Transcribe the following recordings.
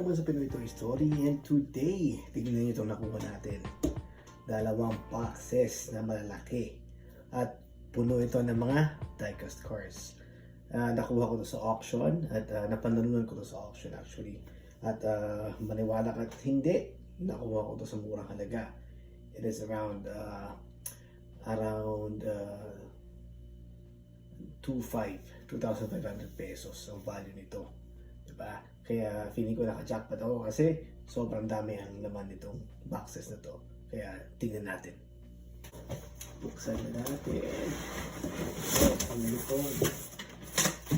naman sa Pinoy Toy Story, and today, tignan nyo itong nakuha natin. 2 boxes na malalaki at puno ito ng mga diecast cars. Nakuha ko to sa auction at napanalunan ko to sa auction actually. At maniwala ka at hindi, nakuha ko to sa murang halaga. It is around 2,500 pesos ang value nito. Diba? Kaya feeling ko naka-jackpot ako kasi sobrang dami ang laman nitong boxes na to. Kaya tingnan natin. Buksan na natin. Ang lutong.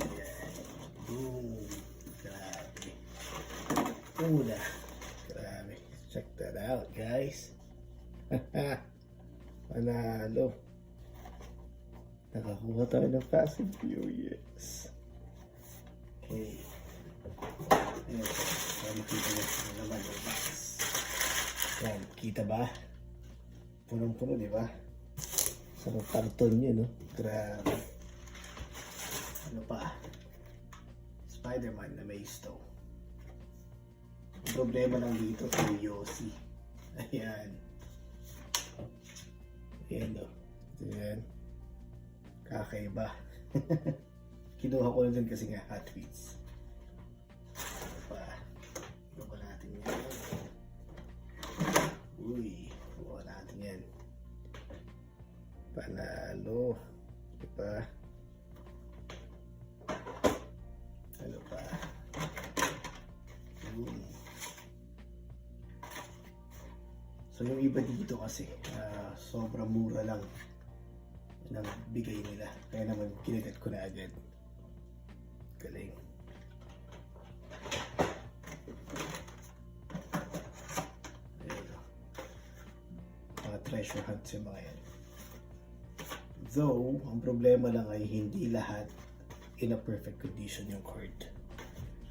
Ayan. Boom. Grabe. Una. Grabe. Check that out, guys. Panalo. Nakakuha tayo ng Fast and Furious. Okay. Ayan. Makikita nyo ang laman ng box. Yan. Kita ba? Punong-puno, di ba? Sa karton nyo, no? Grabe. Ano pa? Spider-Man na may stove. Ang problema lang dito kay Yossi. Ayan. Ayan, no? Ayan. Kakaiba. Kinuha ko na dun kasi nga Hot Wheels. Ano pa? Ano ba natin yan? Uy, kuha natin yan. Panalo. Diba? Ano pa? So yung iba dito kasi sobrang mura lang ng bigay nila. Kaya naman kinagat ko na agad. Galing. Treasure hunt sa mga yan. Though, ang problema lang ay hindi lahat in a perfect condition yung card.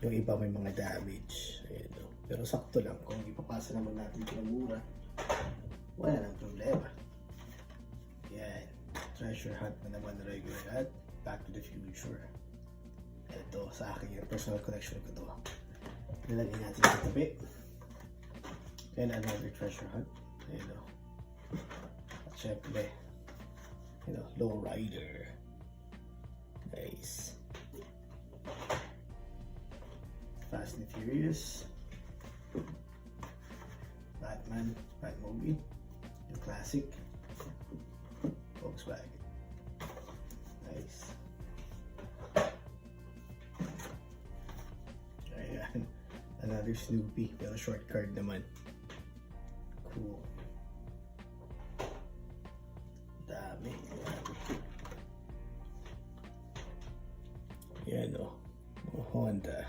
Yung iba may mga damage. Ayan, no? Pero sakto lang. Kung ipapasa naman natin ito ng mura, wala nang problema. Yan. Treasure hunt na naman regular at Back to the Future. Ito, sa akin yung personal collection ko ito. Nilagay natin sa tabi. And another treasure hunt. Ayan, no? At syempre, Low Rider. Nice. Fast and Furious. Batman, Batmobile. Yung classic. Volkswagen. Nice. Ayan. Another Snoopy, pero short card naman. Cool. Dami. Yan o. Honda.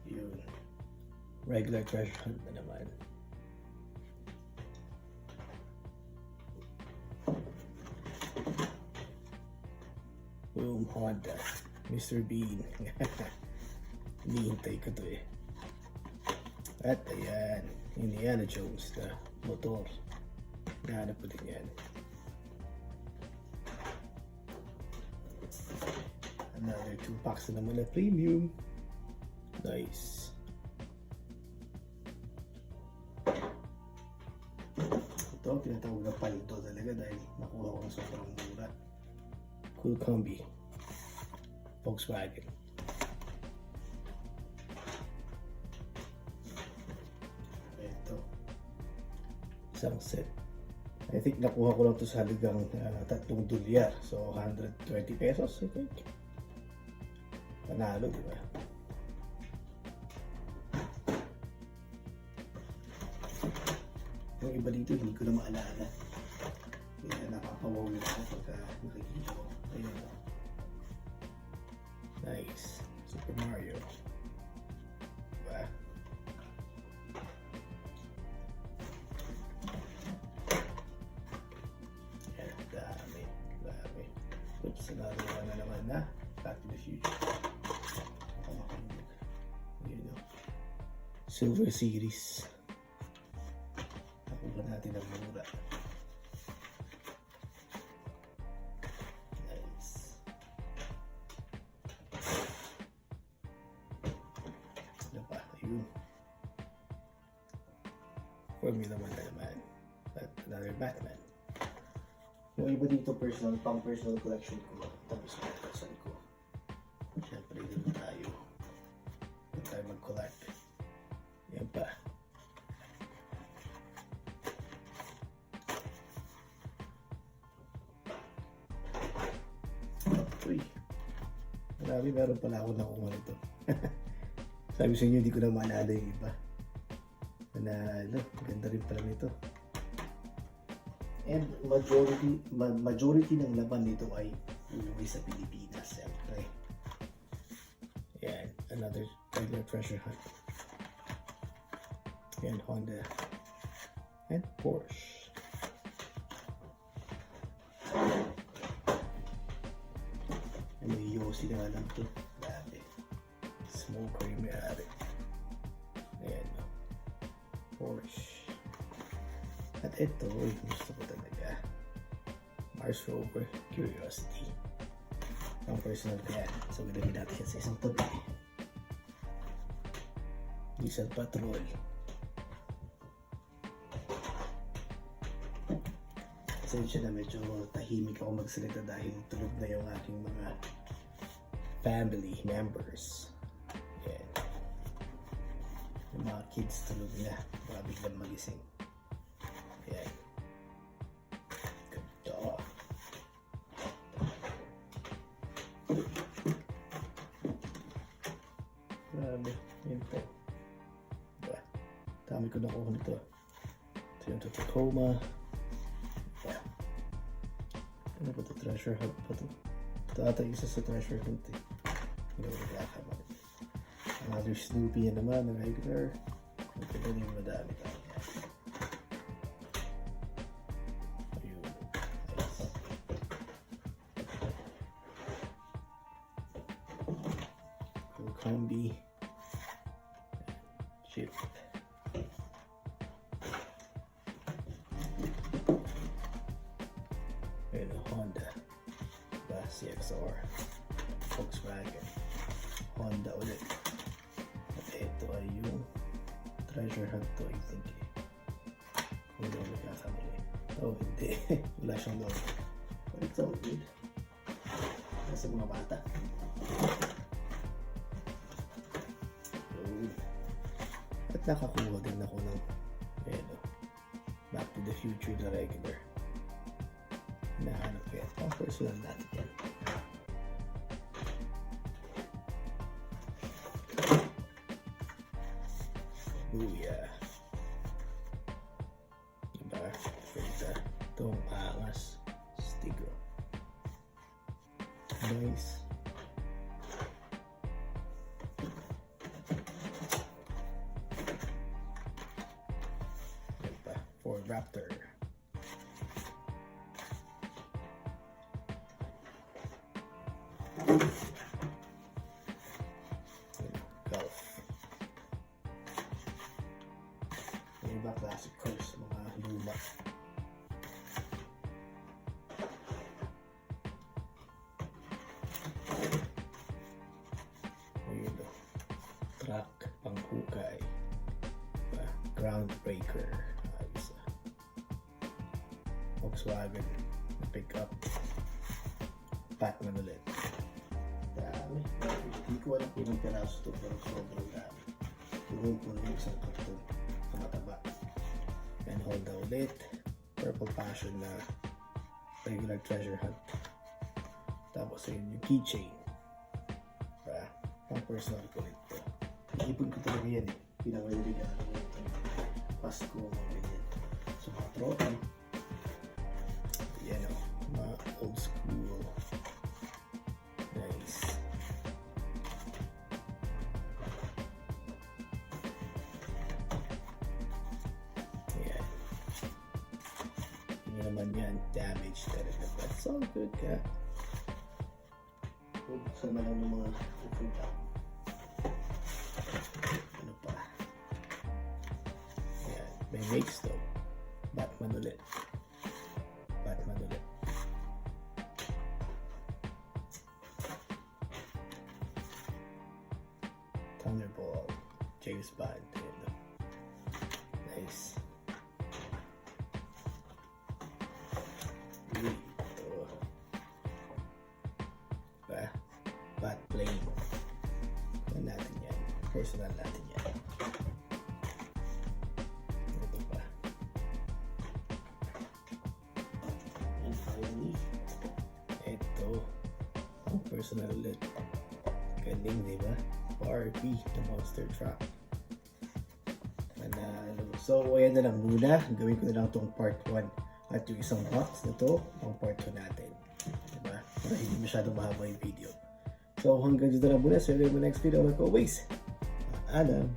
Yun. Regular treasure hunt na naman. Boom, Honda. Mr. Bean. Hinihintay ko to eh. At ayan, Indiana Jones na motor. Nahanap ko din yan. Another 2 packs na naman na premium. Nice. Ito, tinatawag na palito talaga dahil nakuha ko ng sobrang mura. Cool Combi. Volkswagen. Ito. Isang set. I think nakuha ko lang ito sa halagang $3. So, 120 pesos, I think. Panalo, di ba? Yung iba dito, hindi ko na maalala. Kaya nakapawawin ako pagka nakikita ko. Ayun. Nice. Super Mario. Diba? Yan, dami. Dami. Oops, nagawa na naman na. Back to the Future. Ayun o. Silver Series. Nakuha na Formula 1 na naman. But another Batman. Yung iba dito pang personal collection ko. Tapos nakakasan ko. Siyempre, dito tayo. Dito tayo mag-collect. Yan pa. Uy. Marami, meron pala ako nakuha nito. Sabi sa inyo, hindi ko na maalala yung iba. Nanalo, ganda rin pala nito. And majority ng laman nito ay umuwi sa Pilipinas, siyempre. Yan, another regular treasure hunt. Yan, Honda. And Porsche. May Yossi na lang ito. Grabe. Smoker yung may-ari. Ayan, no? Porsche. At ito, gusto ko talaga. Mars Rover Curiosity. Ang personal ko yan. So, gagawin natin yan sa isang tabi. Diesel Patrol. Pasensya na, medyo tahimik ako magsalita dahil tulog na yung aking mga family members. Yan. Yung mga kids tulog na. Baka biglang magising. Yan. Ganda. Grabe. Yun po. Diba? Dami ko nakuha nito. Ito yung Tacoma. Yeah. Ano ba ito? Treasure hunt pa ito? Ito ata isa sa treasure hunt eh. Hindi ko nagkakamali. Another Snoopy yan naman, na regular. Ito ba yung madami tayo yan? Ayun. Nice. Combi. Chip. And a Honda CXR, Volkswagen, Honda ulit. At ito ay yung treasure hunt to, I think eh. Kung hindi ako nagkakamali. Oh, hindi. Wala siyang logo. But it's all good. Nasa mga bata. At nakakuha din ako ng Back to the Future na regular. Hinahanap ko yan. Ang personal natin yan. Booyah. Diba? Ganda. Itong angas. Stigo. Nice. Diba? Ford Raptor. Golf. Yung iba classic cars, mga luma. Ayun o. Truck, panghukay. Groundbreaker. Ayos ah. Volkswagen. Pick-up. Batman ulit. Dami. Hindi ko alam kung ilang piraso ito, pero sobrang dami. Yung po ng isang karton sa mataba. And Honda ulit. Purple Passion na regular treasure hunt. Tapos ayun yung keychain. Pang personal ko ulit ito. Iipon ko talaga yan eh. Pinakaliligyan ko ito. Pasko, mga ganyan. So mga tropa. Yan o. Mga old school. Nice. Ayan. Hindi naman yan damage talaga. That's all good ka. Buksan na lang ng mga upunta. Ano pa? Ayan. May makes though. Batman ulit. Batman ulit. Thunderbolt, James Bond. Nice. personal natin yan. Ito pa. And finally, ito. Ang personal ulit. Galing, di ba? RP, the monster truck. Manalo. So, ayan na lang muna. Gawin ko na lang itong part 1. At yung isang box na to, ang part 2 natin. Diba? Para hindi masyadong mahaba yung video. So, hanggang dito na muna. So, in the next video, like always, paalam.